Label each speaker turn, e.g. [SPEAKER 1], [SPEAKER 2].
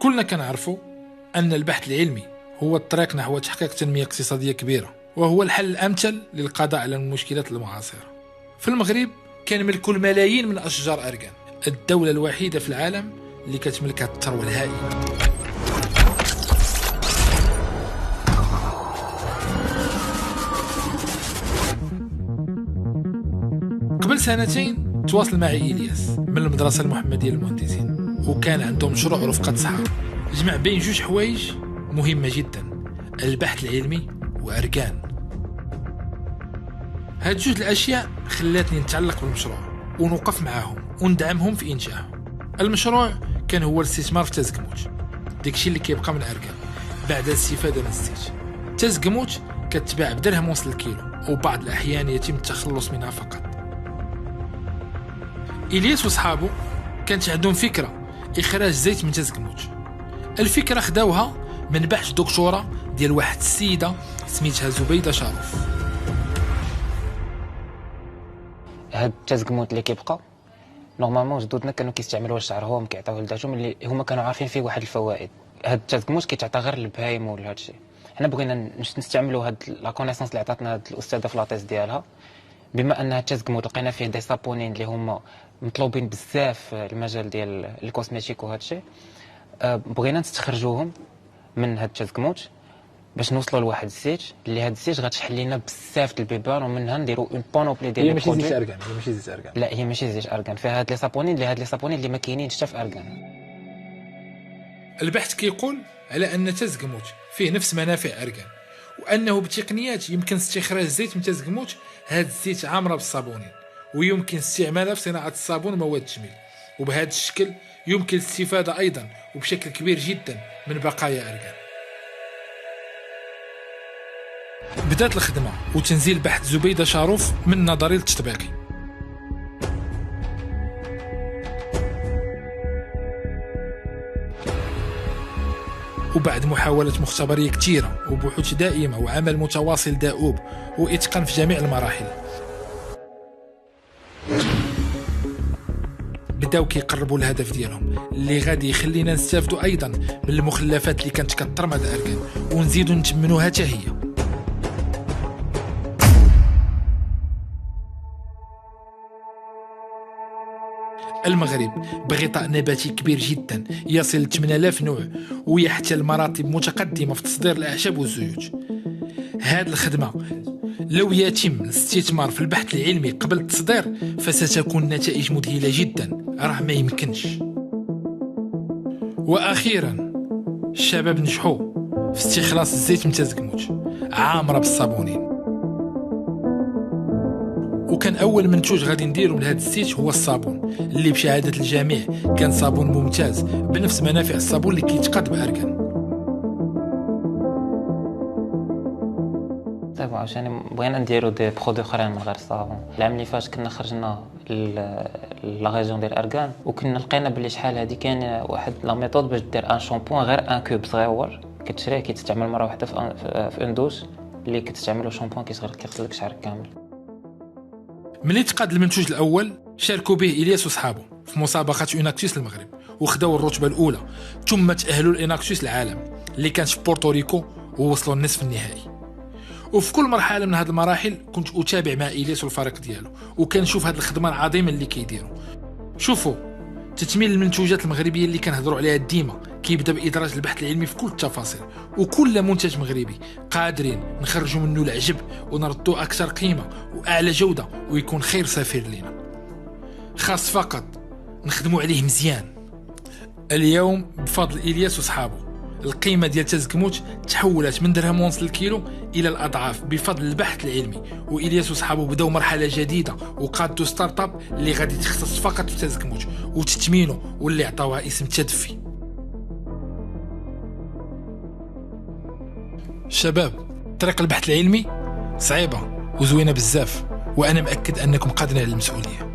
[SPEAKER 1] كلنا كنعرفوا أن البحث العلمي هو الطريق نحو تحقيق تنمية اقتصادية كبيرة، وهو الحل الأمثل للقضاء على المشكلات المعاصرة. في المغرب كنملكوا الملايين من أشجار أركان، الدولة الوحيدة في العالم اللي كتملك هذه الثروة الهائلة. قبل سنتين تواصل معي إلياس من المدرسة المحمدية للمهندسين، وكان عنده مشروع رفقة صحاب جمع بين جوج حوايج مهمة جدا: البحث العلمي وأركان. هاد جوج الأشياء خلاتني نتعلق بالمشروع ونوقف معاهم وندعمهم في إنجاحه. المشروع كان هو الاستثمار في تزكموت، داكشي اللي كيبقى من أركان بعد الاستفادة من الزيت. تزكموت كتباع بدرهم ونص الكيلو، وبعض الأحيان يتم التخلص منها فقط. إلياس وصحابه كانت عندهم فكرة إخراج زيت من تزكموت. الفكرة خداوها من بحث دكتورة ديال واحد السيدة سميتها زبيدة شاروف.
[SPEAKER 2] هاد التزكموت اللي كيبقى نورمالمون جدودنا كانوا كيستعملوه لشعرهم، كيعطيوه لذاتهم اللي هما كانوا عارفين فيه واحد الفوائد. هاد التزكموت كيتعطى غير للبهايم ولا هادشي. حنا بغينا نستعملوا هاد لا كونيسونس اللي عطاتنا هاد الاستاذه في لاطيس ديالها، بما ان التزكموت لقينا فيه دي سابونين اللي هما مطلوبين بزاف في المجال ديال الكوسميتيك وهادشي. بغينا نستخرجوهم من هاد التزكموت باش نوصلوا لواحد الزيت اللي هاد الزيت غتشحن لينا بزاف د البيبان، ومنها نديروا اون بانوبلي ديال
[SPEAKER 1] هي ماشي زيت أركان، هي ماشي زيت أركان.
[SPEAKER 2] لا، هي ماشي زيت أركان، فيها هاد لي سابونين اللي ما كاينينش حتى في أركان.
[SPEAKER 1] البحث كيقول على أن تزكموت فيه نفس منافع أركان، وأنه بتقنيات يمكن استخراج زيت من تزكموت. هاد الزيت عامرة بالصابونين ويمكن استعمالها في صناعة الصابون ومواد التجميل، وبهذا الشكل يمكن الاستفادة أيضا وبشكل كبير جدا من بقايا أركان. بدات الخدمة وتنزيل بحث زبيدة شاروف من النظري للتطبيقي. وبعد محاولات مختبرية كثيرة وبحوث دائمة وعمل متواصل دؤوب وإتقان في جميع المراحل، بداو كيقربوا الهدف ديالهم اللي غادي يخلينا نستافدوا أيضا من المخلفات اللي كانت كترمى أركان ونزيدوا نتمنوها حتى هي. المغرب بغطاء نباتي كبير جدا يصل ل 8000 نوع، ويحتل مراتب متقدمة في تصدير الأعشاب والزيوت. هذه الخدمة لو يتم الاستثمار في البحث العلمي قبل التصدير فستكون نتائج مذهلة جدا، راه ما يمكنش. وأخيرا الشباب نجحوا في استخلاص الزيت من تزكموت عامرة بالصابونين، وكان أول منتوج غادي نديرو لهذا الزيت هو الصابون اللي بشهادة الجميع كان صابون ممتاز بنفس منافع الصابون اللي كيتقاد بأركان.
[SPEAKER 2] طيب عشان بغينا نديرو دي برودوي اخرين من غير الصابون. العام اللي فات كنا خرجنا لا ريجيون ديال أركان، وكنا لقينا بلي شحال هادي كاين واحد لا ميثود باش دير ان شامبوان غير ان كوب صغيور كتشريه كيتستعمل مره واحده في اون دوش اللي كتستعملو شامبوان كيغسل لك شعرك كامل.
[SPEAKER 1] ملي تقاد المنتوج الاول شاركوا به الياس وصحابه في مسابقه اوناكتوس المغرب وخداو الرتبه الاولى، ثم تاهلوا لاناكتوس العالم اللي كانت في بورتوريكو ووصلوا للنصف النهائي. وفي كل مرحله من هذه المراحل كنت اتابع مع الياس والفريق ديالو وكنشوف هذه الخدمه العظيمه اللي كيديروا. شوفوا تتميل المنتوجات المغربيه اللي كنهضروا عليها ديما كيبدا بادراج البحث العلمي في كل التفاصيل، وكل منتج مغربي قادرين نخرجوا منه العجب ونردوا اكثر قيمه واعلى جوده ويكون خير سفير لنا. خاص فقط نخدموا عليه مزيان. اليوم بفضل الياس وصحابه القيمه ديال تزكموت تحولت من درهم ونص الكيلو الى الاضعاف بفضل البحث العلمي، والياس وصحابه بداو مرحله جديده وقادوا ستارت اب اللي غادي تختص فقط في تزكموت وتتمينه واللي عطاوها اسم تدفي. شباب، طريق البحث العلمي صعيبه وزوينه بزاف، وانا مأكد انكم قادرين على المسؤوليه.